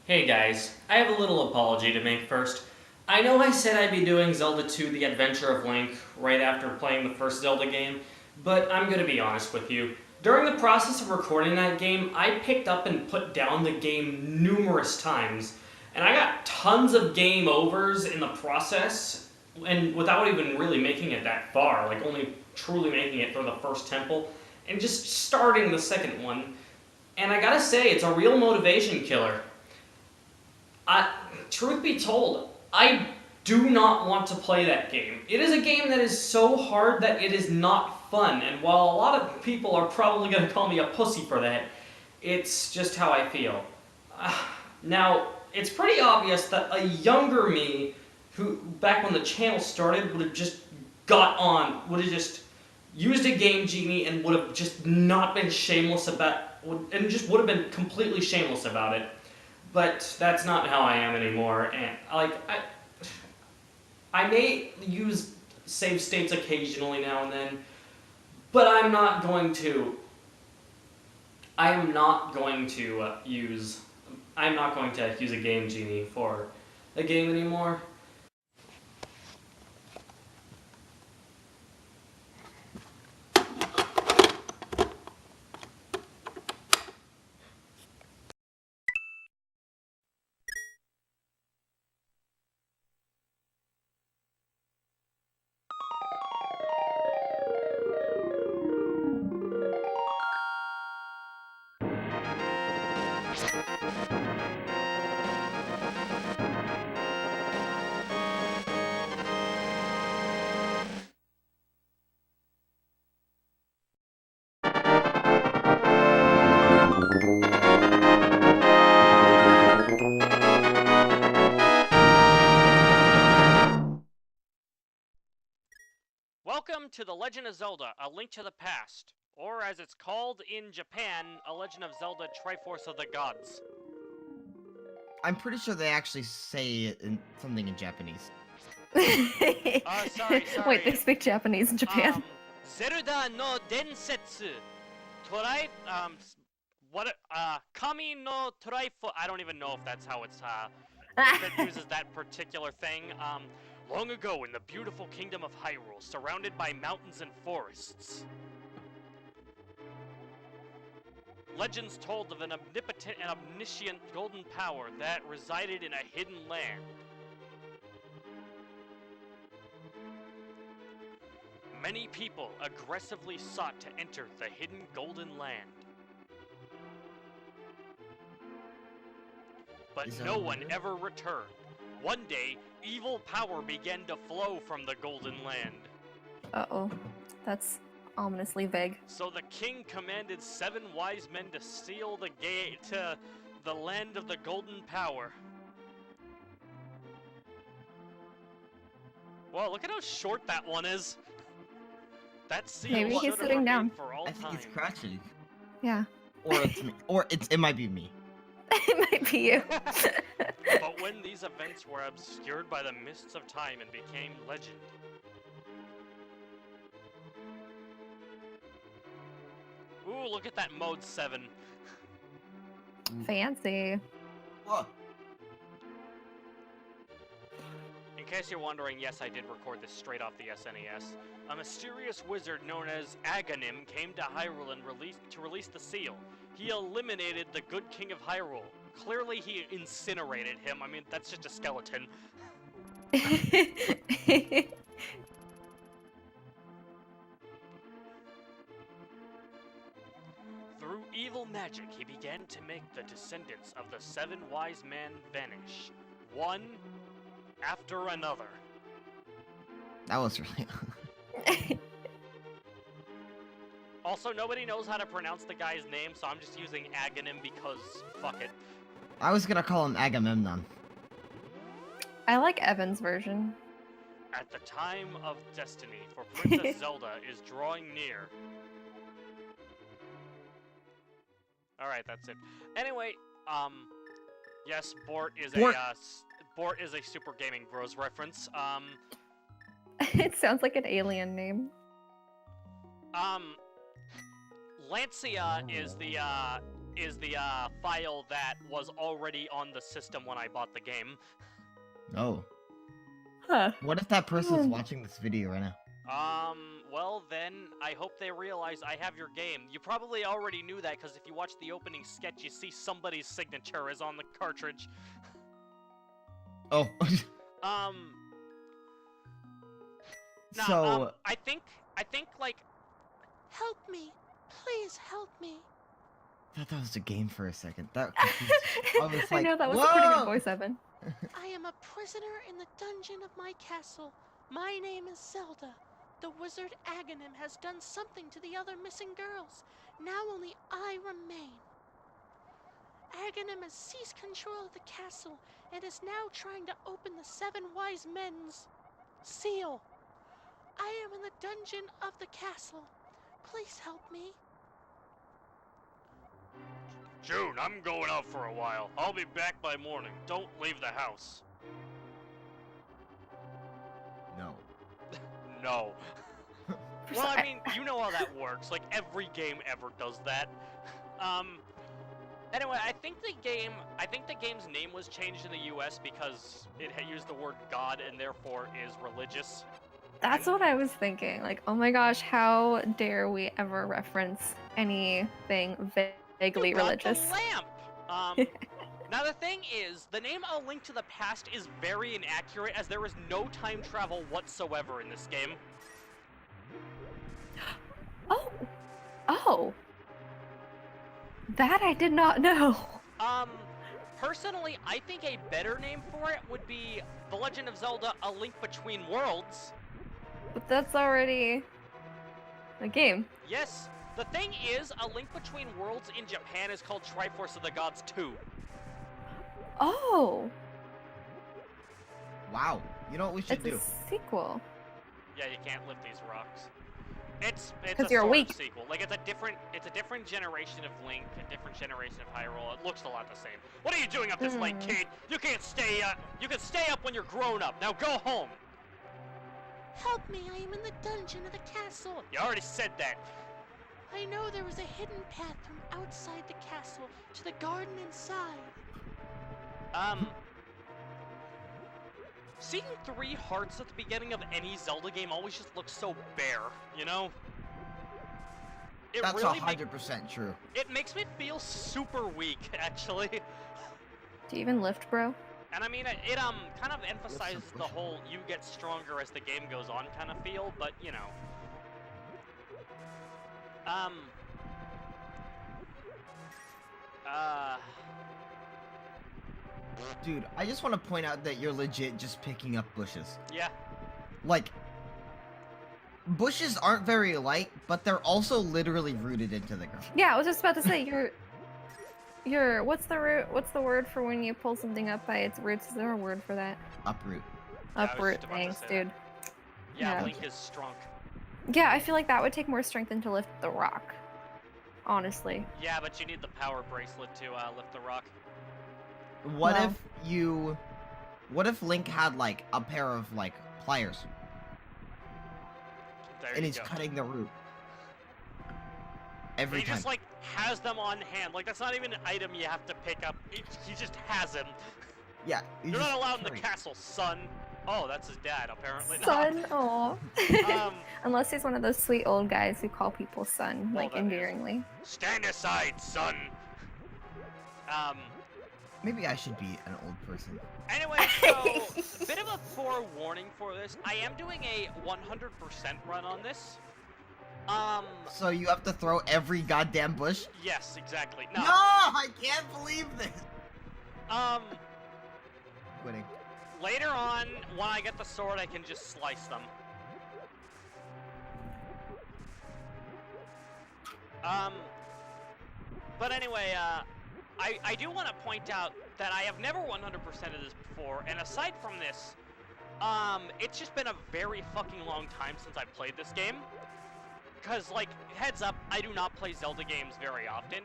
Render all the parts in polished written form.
Hey guys, I have a little apology to make first. I know I said I'd be doing Zelda 2 The Adventure of Link right after playing the first Zelda game, but I'm gonna be honest with you. During the process of recording that game, I picked up and put down the game numerous times, and I got tons of game overs in the process, and without even really making it that far, like only truly making it through the first temple, and just starting the second one. And I gotta say, it's a real motivation killer. I, truth be told, I do not want to play that game. It is a game that is so hard that it is not fun, and while a lot of people are probably going to call me a pussy for that, it's just how I feel. Now, it's pretty obvious that a younger me, who back when the channel started, would have just would have just used a Game Genie and would have just not been shameless and just would have been completely shameless about it. But that's not how I am anymore, and I may use save states occasionally now and then, but I'm not going to. I am not going to use. I'm not going to use a Game Genie for a game anymore. Welcome to The Legend of Zelda, A Link to the Past, or as it's called in Japan, A Legend of Zelda Triforce of the Gods. I'm pretty sure they actually say it in something in Japanese. Sorry. Wait, they speak Japanese in Japan? Zelda no Densetsu. Kami no Triforce. I don't even know if that's how it's, if it uses that particular thing. Long ago in the beautiful kingdom of Hyrule, surrounded by mountains and forests, legends told of an omnipotent and omniscient golden power that resided in a hidden land. Many people aggressively sought to enter the hidden golden land. But no one ever returned. One day, evil power began to flow from the Golden Land. Uh-oh. That's ominously vague. So the king commanded 7 wise men to seal the gate to the land of the Golden Power. Whoa, look at how short that one is. That seal Maybe he's sitting down. For all I think time. he's crouching. Yeah. Or it's me. Or it might be me. It might be you. But when these events were obscured by the mists of time and became legend, ooh, look at that mode 7. Fancy. What? In case you're wondering, yes, I did record this straight off the SNES. A mysterious wizard known as Agahnim came to Hyrule and released the seal. He eliminated the good king of Hyrule. Clearly he incinerated him. I mean, that's just a skeleton. Through evil magic, he began to make the descendants of the 7 wise men vanish, one after another. That was really. Also, nobody knows how to pronounce the guy's name, so I'm just using Agahnim because fuck it. I was gonna call him Agamemnon. I like Evan's version. At the time of destiny for Princess Zelda is drawing near. Alright, that's it. Anyway, yes, Bort is a Super Gaming Bros reference. It sounds like an alien name. Lancia is the is the file that was already on the system when I bought the game. Oh. Huh. What if that person's watching this video right now? Well then, I hope they realize I have your game. You probably already knew that, because if you watch the opening sketch, you see somebody's signature is on the cartridge. Oh. Nah, So. I think, like, help me. Please help me. I thought that was a game for a second. That confused me. I was I like, know that was a pretty good whoa! voice, Evan. I am a prisoner in the dungeon of my castle. My name is Zelda. The wizard Agahnim has done something to the other missing girls. Now only I remain. Agahnim has seized control of the castle and is now trying to open the 7 wise men's seal. I am in the dungeon of the castle. Please help me. June, I'm going out for a while. I'll be back by morning. Don't leave the house. No. No. Well, I mean, you know how that works. Like, every game ever does that. Anyway, I think the game's name was changed in the US because it had used the word God and therefore is religious. That's what I was thinking. Like, oh my gosh, how dare we ever reference anything vaguely You got religious? the lamp! Now the thing is, the name A Link to the Past is very inaccurate as there is no time travel whatsoever in this game. Oh! Oh! That I did not know. Personally, I think a better name for it would be The Legend of Zelda: A Link Between Worlds. But that's already a game. Yes, the thing is, A Link Between Worlds in Japan is called Triforce of the Gods 2. Oh! Wow. You know what we should It's do? a sequel. Yeah, you can't lift these rocks. It's a 'Cause you're sort weak. of sequel. Like, it's a different generation of Link, a different generation of Hyrule. It looks a lot the same. What are you doing up this late, kid? You can't stay up. You can stay up when you're grown up. Now go home. Help me, I am in the dungeon of the castle. You already said that. I know there is a hidden path from outside the castle to the garden inside. Seeing 3 hearts at the beginning of any Zelda game always just looks so bare, you know? That's 100% true. It makes me feel super weak, actually. Do you even lift, bro? And I mean, it kind of emphasizes the whole you get stronger as the game goes on kind of feel, but you know. Dude, I just want to point out that you're legit just picking up bushes. Yeah. Like, bushes aren't very light, but they're also literally rooted into the ground. Yeah, I was just about to say you're what's the word for when you pull something up by its roots? Is there a word for that? Uproot. Yeah, I was Uproot. just about to Thanks, say dude. that. Yeah, Yeah. Link is strong. Yeah, I feel like that would take more strength than to lift the rock. Honestly. Yeah, but you need the power bracelet to lift the rock. What Well. what if Link had like a pair of like pliers There and you he's go. cutting the root every He time? just like has them on hand. Like that's not even an item you have to pick up. He just has him. Yeah, you You're just not allowed in the carry. castle, son. Oh, that's his dad, apparently. Son, aw. Um, Unless he's one of those sweet old guys who call people son, Well, like that is. endearingly. stand aside, son. Maybe I should be an old person. Anyway, so, bit of a forewarning for this. I am doing a 100% run on this. So you have to throw every goddamn bush? Yes, exactly. No, No. I can't believe this. Quitting. Later on, when I get the sword, I can just slice them. But anyway, I do want to point out that I have never 100%ed this before, and aside from this, it's just been a very fucking long time since I played this game. Because, like, heads up, I do not play Zelda games very often.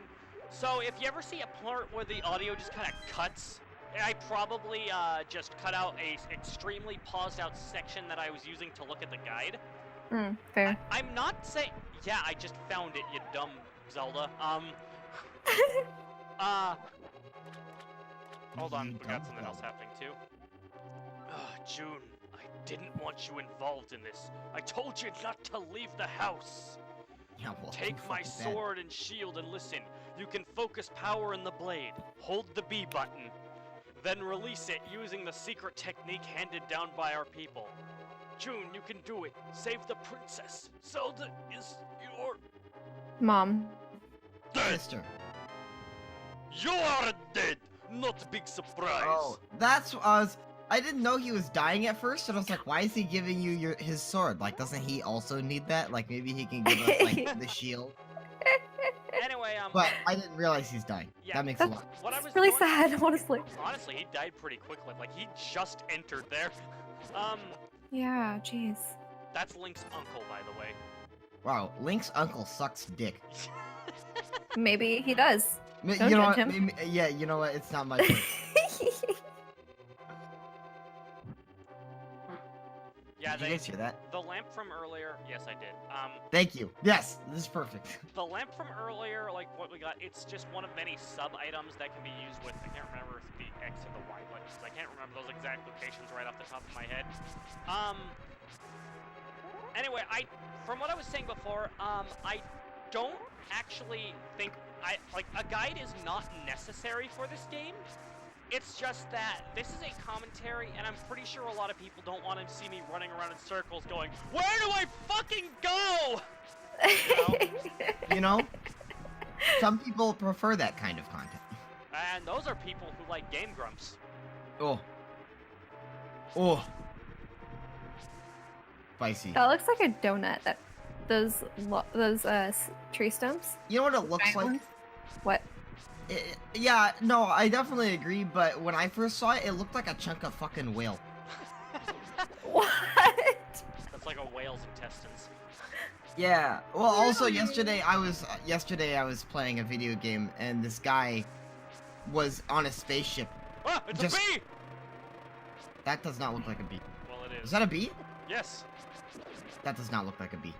So if you ever see a part where the audio just kind of cuts, I probably just cut out a extremely paused out section that I was using to look at the guide. Fair. I'm not saying... Yeah, I just found it, you dumb Zelda. Hold on, You we got dumb something else fellow. happening too. June, I didn't want you involved in this. I told you not to leave the house. Yeah, well, Take too my fucking bad. sword and shield and listen. You can focus power in the blade. Hold the B button. Then release it using the secret technique handed down by our people. June, you can do it. Save the princess. Zelda is your Mom. dead. Sister. You are dead. Not a big surprise. Oh, that's I didn't know he was dying at first, and I was like, why is he giving you his sword? Like, doesn't he also need that? Like, maybe he can give us like the shield. Anyway, But I didn't realize he's dying. Yeah. That makes a lot. what I was It's really going- sad, honestly. Honestly, he died pretty quickly. Like he just entered there. Yeah, jeez. That's Link's uncle, by the way. Wow, Link's uncle sucks dick. Maybe he does. You Don't know judge what? him. Maybe, yeah, you know what? It's not my fault. Yeah, Did you guys hear that? the lamp from earlier. Yes, I did. Thank you. Yes, this is perfect. The lamp from earlier, like what we got, it's just one of many sub items that can be used with. I can't remember if the X or the Y buttons. I can't remember those exact locations right off the top of my head. Anyway, from what I was saying before, I don't actually think a guide is not necessary for this game. It's just that this is a commentary, and I'm pretty sure a lot of people don't want to see me running around in circles going, "Where do I fucking go?" You know? Some people prefer that kind of content. And those are people who like Game Grumps. Oh. Oh. Spicy. That looks like a donut. Those tree stumps. You know what it looks Giant like? ones? What? Yeah, no, I definitely agree, but when I first saw it, it looked like a chunk of fucking whale. What? That's like a whale's intestines. Yeah. Well, also Really? yesterday I was playing a video game, and this guy was on a spaceship. Ah, it's Just- a bee! That does not look like a bee. Well, it Is is. that a bee? Yes. That does not look like a bee.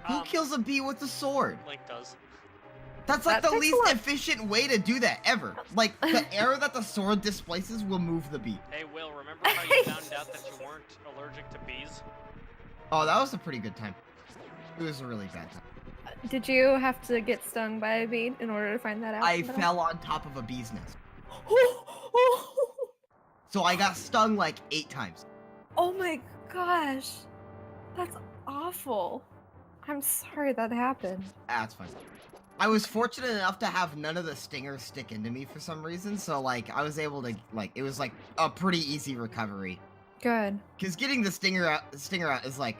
Who Um, kills a bee with a sword? Link does. That's like That the takes a least lot- efficient way to do that ever. Like, the air that the sword displaces will move the bee. Hey, Will, remember how you found out that you weren't allergic to bees? Oh, that was a pretty good time. It was a really bad time. Did you have to get stung by a bee in order to find that out? I No? fell on top of a bee's nest. So I got stung like 8 times. Oh my gosh. That's awful. I'm sorry that happened. That's fine. I was fortunate enough to have none of the stingers stick into me for some reason, so like I was able to it was like a pretty easy recovery. Good. Cause getting the stinger out is like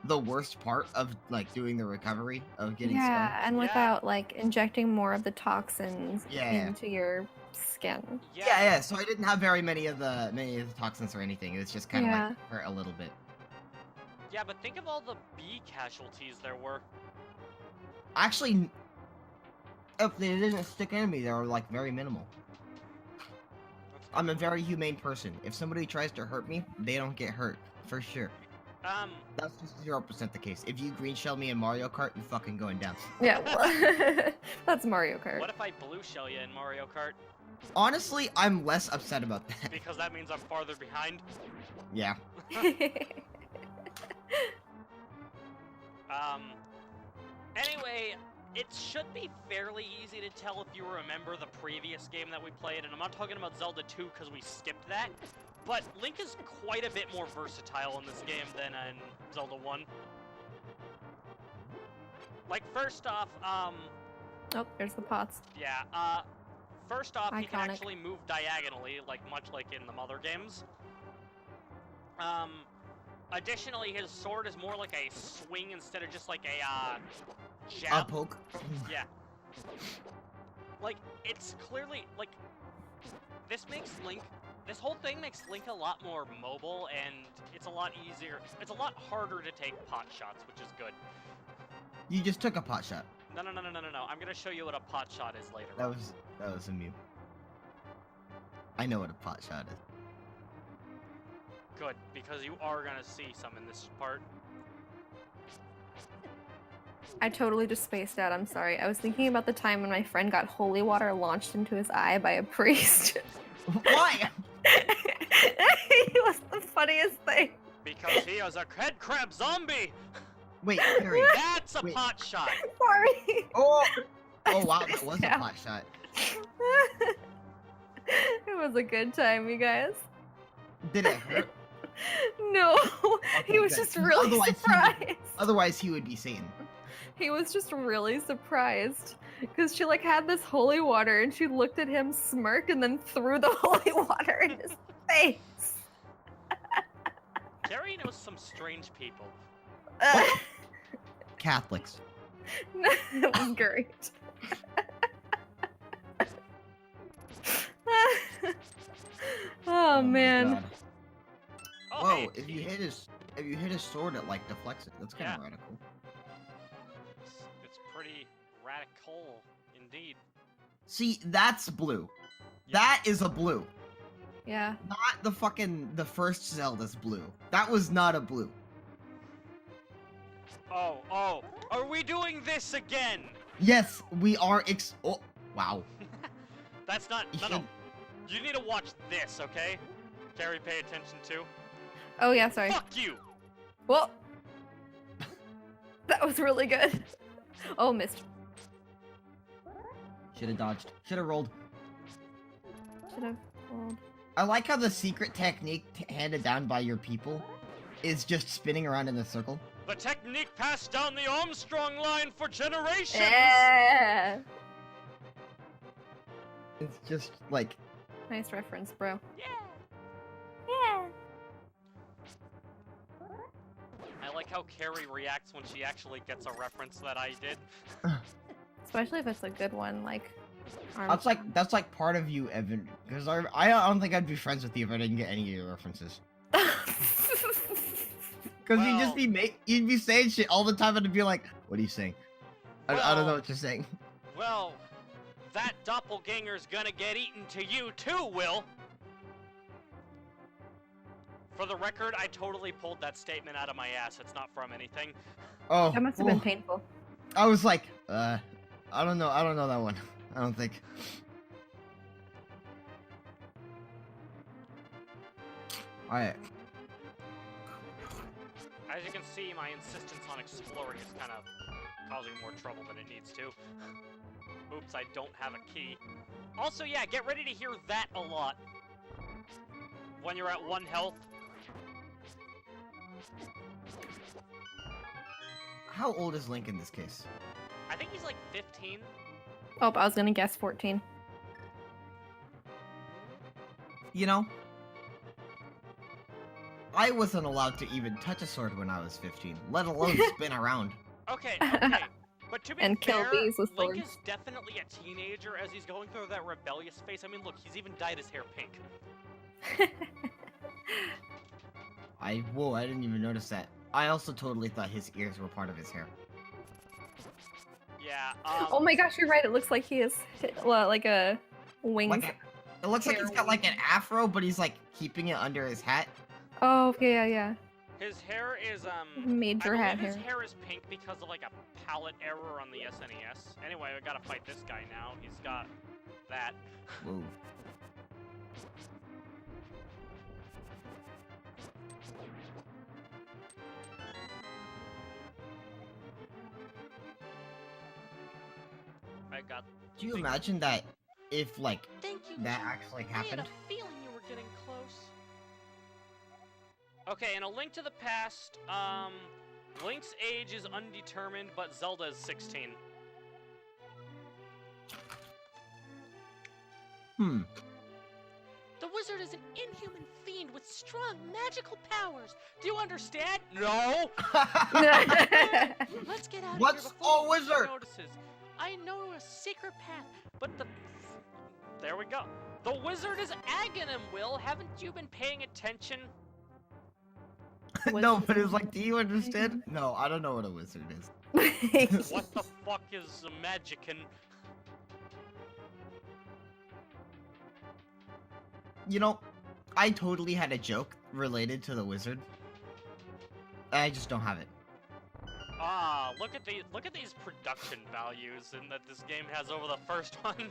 the worst part of like doing the recovery of getting Yeah, stung. and Yeah. without like injecting more of the toxins Yeah. into your skin. Yeah. So I didn't have very many of the toxins or anything. It was just kind of Yeah. like hurt a little bit. Yeah, but think of all the bee casualties there were. Actually, if they didn't stick into me, they were like very minimal. I'm a very humane person. If somebody tries to hurt me, they don't get hurt for sure. That's just 0% the case. If you green shell me in Mario Kart, you're fucking going down. Yeah, well, that's Mario Kart. What if I blue shell you in Mario Kart? Honestly, I'm less upset about that. Because that means I'm farther behind. Yeah. Anyway, it should be fairly easy to tell if you remember the previous game that we played, and I'm not talking about Zelda 2 because we skipped that, but Link is quite a bit more versatile in this game than in Zelda 1. Like, first off, Oh, there's the pots. yeah, first off, he can Iconic. actually move diagonally, much like in the Mother games. Additionally, his sword is more like a swing instead of just like a, A jab. poke. Yeah. Like, it's clearly, like, this whole thing makes Link a lot more mobile, and it's a lot harder to take pot shots, which is good. You just took a pot shot. No. I'm gonna show you what a pot shot is later. That was a mute. I know what a pot shot is. Good, because you are gonna see some in this part. I totally just spaced out. I'm sorry. I was thinking about the time when my friend got holy water launched into his eye by a priest. Why? He was the funniest thing. Because he is a head crab zombie! Wait, Carrie. That's a Wait. pot shot! Sorry. Oh! Oh wow, that was a pot shot. It was a good time, you guys. Did it hurt? No, Okay, he was good. just really surprised. Otherwise, he would be Satan. He was just really surprised because she like had this holy water and she looked at him, smirked, and then threw the holy water in his face. Carrie knows some strange people. Catholics. It was great. Oh man. God. Oh, Whoa! hey, If you hit his sword, it like deflects it. That's kind of Yeah. radical. it's pretty radical indeed. See, that's blue. Yeah. That is a blue. Yeah. Not the first Zelda's blue. That was not a blue. Oh, are we doing this again? Yes, we are oh, wow. That's not, You no. should- You need to watch this, okay? Carrie, pay attention to. Oh yeah, sorry. Fuck you! Well, that was really good. Oh, missed. Should have dodged. Should have rolled. Should have rolled. I like how the secret technique handed down by your people is just spinning around in a circle. The technique passed down the Armstrong line for generations! Yeah. It's just like, Nice reference, bro. Yeah! Yeah. I like how Carrie reacts when she actually gets a reference that I did. Especially if it's a good one, like. that's like part of you, Evan. Because I don't think I'd be friends with you if I didn't get any of your references. Because you'd be saying shit all the time and I'd be like, what are you saying? I don't know Well- what you're saying. Well, that doppelganger's gonna get eaten to you too, Will! For the record, I totally pulled that statement out of my ass. It's not from anything. Oh, That must have been painful. I was like, I don't know that one. I don't think. Alright. As you can see, my insistence on exploring is kind of causing more trouble than it needs to. Oops, I don't have a key. Also, yeah, get ready to hear that a lot. When you're at 1 health. How old is Link in this case? I think he's like 15. Oh, I was gonna guess 14. You know, I wasn't allowed to even touch a sword when I was 15, let alone spin around. Okay, okay. But to be And kill fair, bees with Link swords. is definitely a teenager as he's going through that rebellious phase. I mean, look, he's even dyed his hair pink. Whoa, I didn't even notice that. I also totally thought his ears were part of his hair. Yeah, Oh my gosh, you're right. It looks like he is like a wings. It looks like he's got like an afro, but he's like keeping it under his hat. Oh, okay, yeah. his hair is, Major I hat believe his hair. hair is pink because of like a palette error on the SNES. Anyway, we gotta fight this guy now. He's got that. Whoa. I got. Do you imagine that if like Thank you. that actually I had happened? a feeling you were getting close. Okay, in A Link to the Past, Link's age is undetermined, but Zelda is 16. Hmm. The wizard is an inhuman fiend with strong magical powers. Do you understand? No! Let's get out What's of here before a the wizard? notices. I know a secret path, but the There we go. The wizard is Agahnim, Will. Haven't you been paying attention? No, but it's like, do you understand? No, I don't know what a wizard is. What the fuck is a magician? You know, I totally had a joke related to the wizard. I just don't have it. Ah, look at these production values and that this game has over the first one.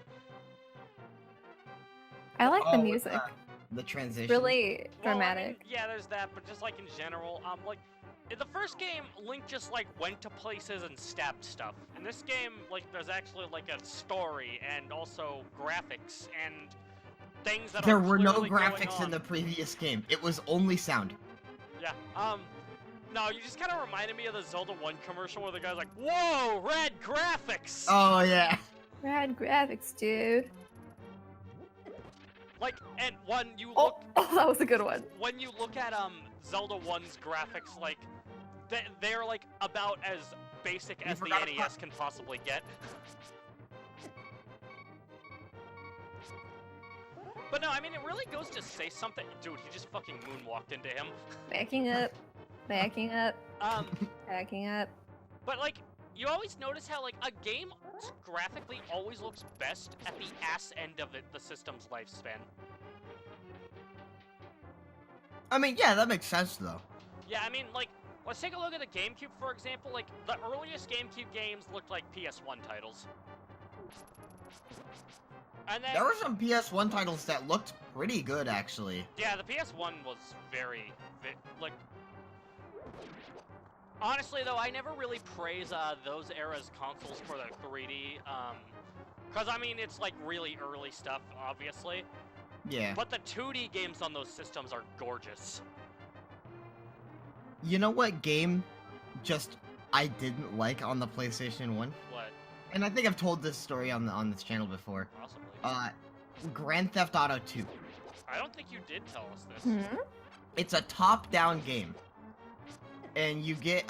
I like the Oh, music. the transition. Really Well, I mean, dramatic. yeah, there's that, but just like in general, like in the first game, Link just like went to places and stabbed stuff. In this game, like there's actually like a story and also graphics and things that There are were no clearly going graphics in on. the previous game. It was only sound. Yeah. No, you just kind of reminded me of the Zelda 1 commercial where the guy's like, "Whoa, rad graphics!" Oh yeah. Rad graphics, dude. Like, and when you Oh, look oh, that was a good one. when you look at Zelda 1's graphics, like they're like about as basic You as the forgot to NES can possibly get. But no, I mean it really goes to say something. Dude, he just fucking moonwalked into him. Backing up. Backing up. Um, Backing up. but like you always notice how like a game graphically always looks best at the ass end of the system's lifespan. I mean, yeah, that makes sense though. Yeah, I mean, like, let's take a look at the GameCube, for example. Like, the earliest GameCube games looked like PS1 titles. And then, There were some PS1 titles that looked pretty good, actually. yeah, the PS1 was very, like... Honestly, though, I never really praise those eras consoles for the 3D, because, I mean, it's, like, really early stuff, obviously. Yeah. But the 2D games on those systems are gorgeous. You know what game just I didn't like on the PlayStation 1? What? And I think I've told this story on this channel before. Possibly. Grand Theft Auto 2. I don't think you did tell us this. Hmm? It's a top-down game. And you get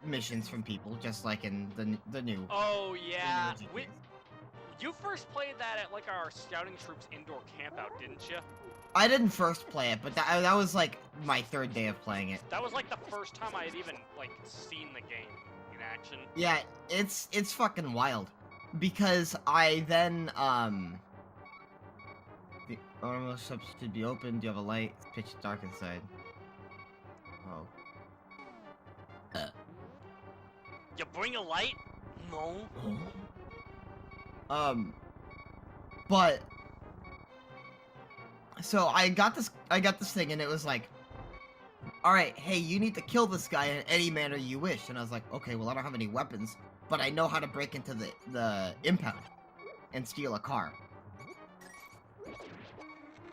missions from people, just like in the new. Oh, the yeah. newer GTAs. You first played that at, like, our Scouting Troops indoor campout, didn't you? I didn't first play it, but that was like my third day of playing it. That was, like, the first time I had even, like, seen the game in action. Yeah, it's fucking wild. Because I then, the armor shops should be open. Do you have a light? It's pitch dark inside. Oh. You bring a light? No. But so I got this thing, and it was like, all right, hey, you need to kill this guy in any manner you wish. And I was like, okay, well, I don't have any weapons, but I know how to break into the impound and steal a car.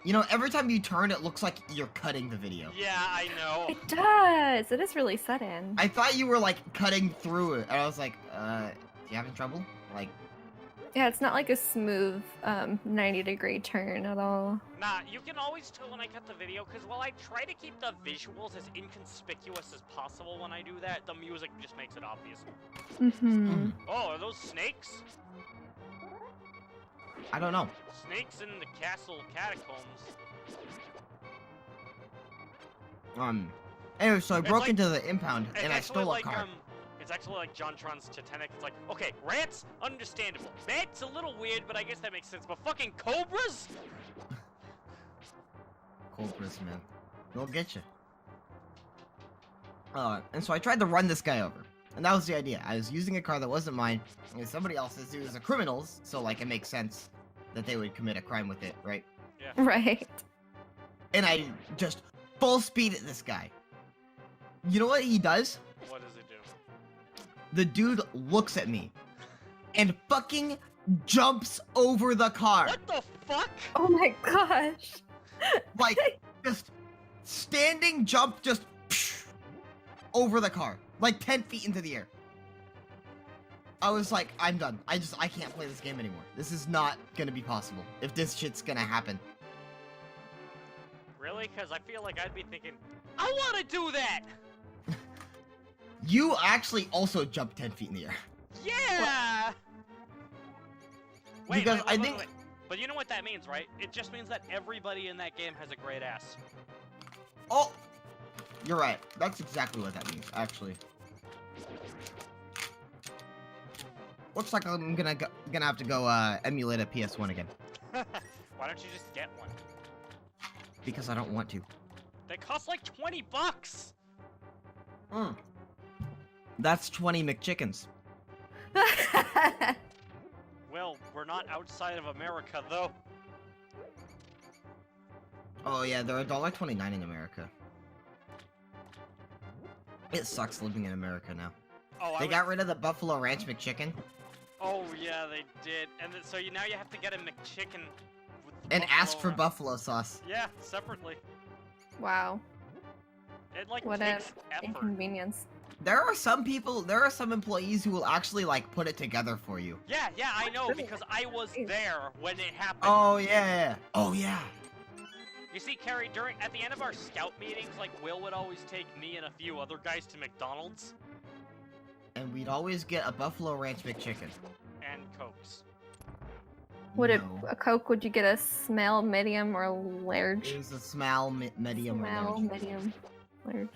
You know, every time you turn, it looks like you're cutting the video. Yeah, I know. It does. It is really sudden. I thought you were like cutting through it, and I was like, you having trouble? Like, Yeah, it's not like a smooth 90-degree turn at all. Nah, you can always tell when I cut the video, because while I try to keep the visuals as inconspicuous as possible when I do that, the music just makes it obvious. Mm-hmm. Oh, are those snakes? I don't know. Snakes in the castle catacombs. Anyway, so I It's broke like- into the impound, It's and I actually stole a like, car. It's actually like JonTron's Titanic. It's like, okay, rats, understandable. Bats, a little weird, but I guess that makes sense. But fucking cobras? Cobras, man. They'll get you. And so I tried to run this guy over. And that was the idea. I was using a car that wasn't mine, and somebody else's. It was a criminal's, so like it makes sense that they would commit a crime with it, right? Right. And I just full speed at this guy. You know what he does? What does it do? The dude looks at me and fucking jumps over the car. What the fuck? Oh my gosh. Like, just standing jump, just over the car. Like 10 feet into the air. I was like, I'm done. I can't play this game anymore. This is not gonna be possible if this shit's gonna happen. Really? Because I feel like I'd be thinking, I want to do that! You actually also jumped 10 feet in the air. Yeah! Wait, Because wait, I wait, think- wait, wait. But you know what that means, right? It just means that everybody in that game has a great ass. Oh! You're right. That's exactly what that means, actually. Looks like I'm gonna have to go emulate a PS1 again. Why don't you just get one? Because I don't want to. They cost like 20 bucks! That's 20 McChickens. Well, we're not outside of America, though. Oh yeah, they're $1.29 in America. It sucks living in America now. Oh, They got rid of the Buffalo Ranch McChicken Oh, yeah, they did. And so now you have to get a McChicken with the and ask buffalo for wrap. buffalo sauce. Yeah, separately. Wow, It, like, what a takes effort. inconvenience. There are some employees who will actually like put it together for you. Yeah, I know, because I was there when it happened. Oh yeah. Oh yeah. You see, Carrie, at the end of our scout meetings, like, Will would always take me and a few other guys to McDonald's. And we'd always get a Buffalo Ranch McChicken. And Cokes. Would it No. a Coke? Would you get a small, medium, or large? It was a small, medium, or Small, large. medium, large.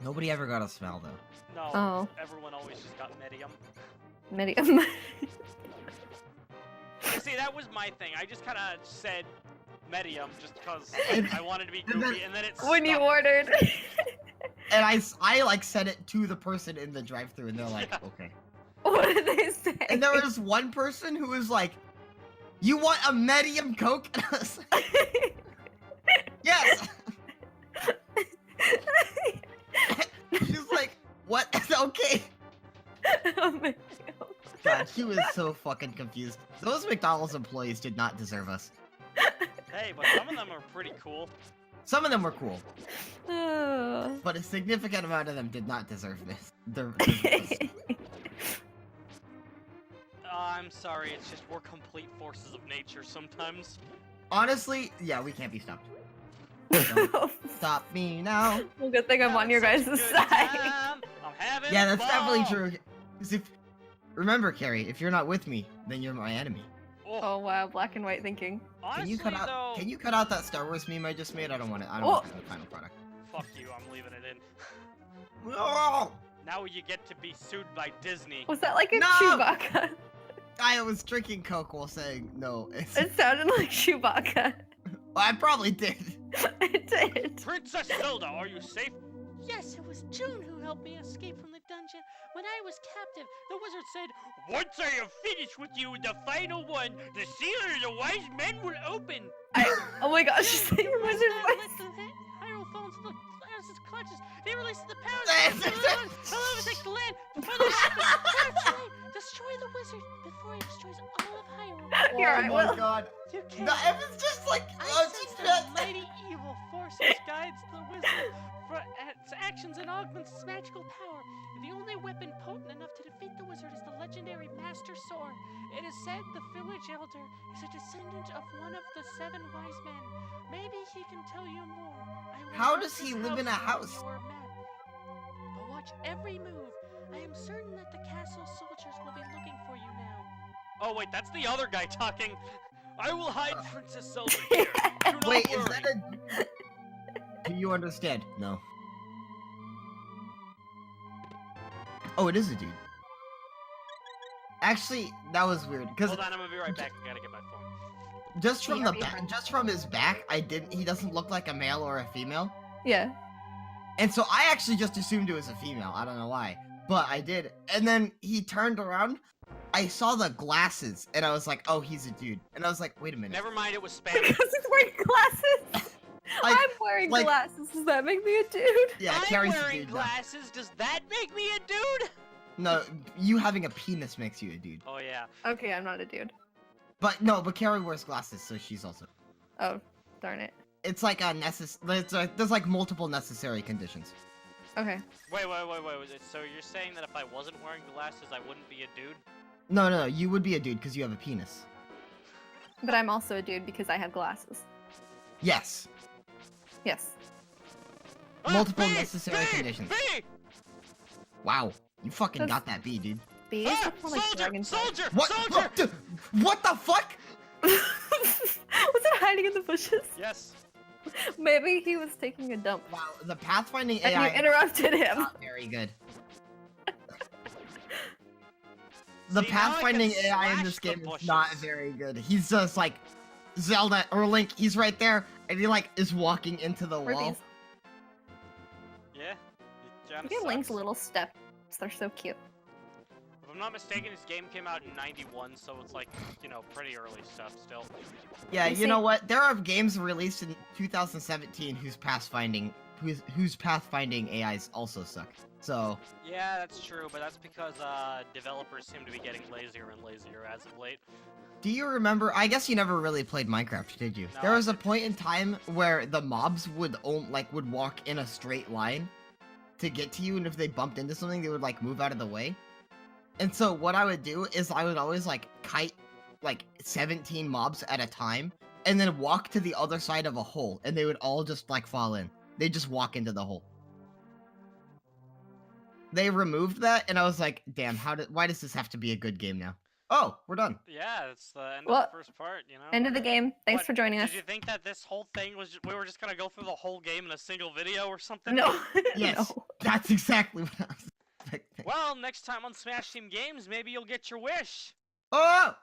Nobody ever got a smell though. No, Oh. everyone always just got medium. Medium. You see, that was my thing. I just kind of said medium just because I wanted to be And then- goofy, and then it's when you ordered. And I like said it to the person in the drive-thru, and they're like, Yeah. okay. What did they say? And there was one person who was like, "You want a medium Coke?" And I was like, yes. She's like, "What?" Okay. Oh my God. God, she was so fucking confused. Those McDonald's employees did not deserve us. Hey, but some of them are pretty cool. Some of them were cool, Oh. but a significant amount of them did not deserve this. I'm sorry, it's just we're complete forces of nature sometimes. Honestly, yeah, we can't be stopped. Don't stop me now. Well, good thing I'm on your Having guys' such a good side. time. I'm having Yeah, that's definitely fun. true. 'Cause remember, Carrie, if you're not with me, then you're my enemy. Oh wow, black and white thinking. Honestly, Can you cut out? though, Can you cut out that Star Wars meme I just made? I don't want it. I don't Oh. want it in the final product. Fuck you, I'm leaving it in. Oh! Now you get to be sued by Disney. Was that like a No! Chewbacca? I was drinking Coke while saying no. It sounded like Chewbacca. I probably did. It did. Princess Zelda, are you safe? Yes, it was June who helped me escape from the dungeon. When I was captive, the wizard said, Once I have finished with you, the final one, the seal of the wise men will open. Oh my gosh, she's saying your wizard voice. Hyrule fell into the Claris's clutches. They released the powers Yes, of yes, all overtake the land. Before they happen, destroy the wizard before he destroys all of Hyrule. You're Oh right, my Will. god. You can't. No, it was just like. I sense that a mighty evil force which guides the wizard for its actions and augments its magical power. The only weapon potent enough to defeat the wizard is the legendary Master Sword. It is said the village elder is a descendant of one of the 7 wise men. Maybe he can tell you more. I will How mark does he his live in a on house? your map. But watch every move. I am certain that the castle soldiers will be looking for you now. Oh wait, that's the other guy talking. I will hide Princess Zelda here. Do not Wait, worry. is that a? Do you understand? No. Oh, it is a dude. Actually, that was weird because Hold on, I'm gonna be right back. I gotta get my phone. just from Yeah, the yeah. back, just from his back, he doesn't look like a male or a female. Yeah. And so I actually just assumed it was a female. I don't know why, but I did. And then he turned around. I saw the glasses, and I was like, "Oh, he's a dude." And I was like, "Wait a minute." Never mind, it was Because Spanish. he's wearing glasses. Like- I'm wearing like- glasses. Does that make me a dude? Yeah, I'm Carrie's a wearing dude. now. glasses. Does that make me a dude? No, you having a penis makes you a dude. Oh yeah. Okay, I'm not a dude. But no, but Carrie wears glasses, so she's also. Oh, darn it. It's like a there's like multiple necessary conditions. Okay. Wait. So you're saying that if I wasn't wearing glasses, I wouldn't be a dude? No, you would be a dude because you have a penis. But I'm also a dude because I have glasses. Yes. Yes. Multiple B, necessary B, conditions. B! Wow, you fucking That's- got that B, dude. Bees? Ah, That's more like soldier! dragon Soldier! What? Soldier! Dude, what the fuck? Was it hiding in the bushes? Yes. Maybe he was taking a dump. Wow, the pathfinding And AI you interrupted is him. not very good. The See, now I can pathfinding AI in slash this the game is not bushes. very good. He's just like Zelda or Link. He's right there, and he like is walking into the Or wall. bees. Yeah. It Look kinda at Link's sucks. little step. mobs. They're so cute. If I'm not mistaken, this game came out in '91, so it's like, you know, pretty early stuff still. Yeah, You you know see- what? There are games released in 2017 whose pathfinding AIs also suck. So Yeah, that's true, but that's because developers seem to be getting lazier and lazier as of late. do you remember? I guess you never really played Minecraft, did you? No, There I was a didn't. point in time where the mobs would would walk in a straight line to get to you, and if they bumped into something, they would like move out of the way. And so what I would do is I would always like kite like 17 mobs at a time, and then walk to the other side of a hole, and they would all just like fall in. They just walk into the hole. They removed that, and I was like, damn, why does this have to be a good game now? Oh, we're done. Yeah, it's the end Well, of the first part, you know? End of the game. Thanks What, for joining us. Did you think that this whole thing was we were just gonna go through the whole game in a single video or something? No. Yes, No. that's exactly what I was expecting. Well, next time on Smash Team Games, maybe you'll get your wish. Oh!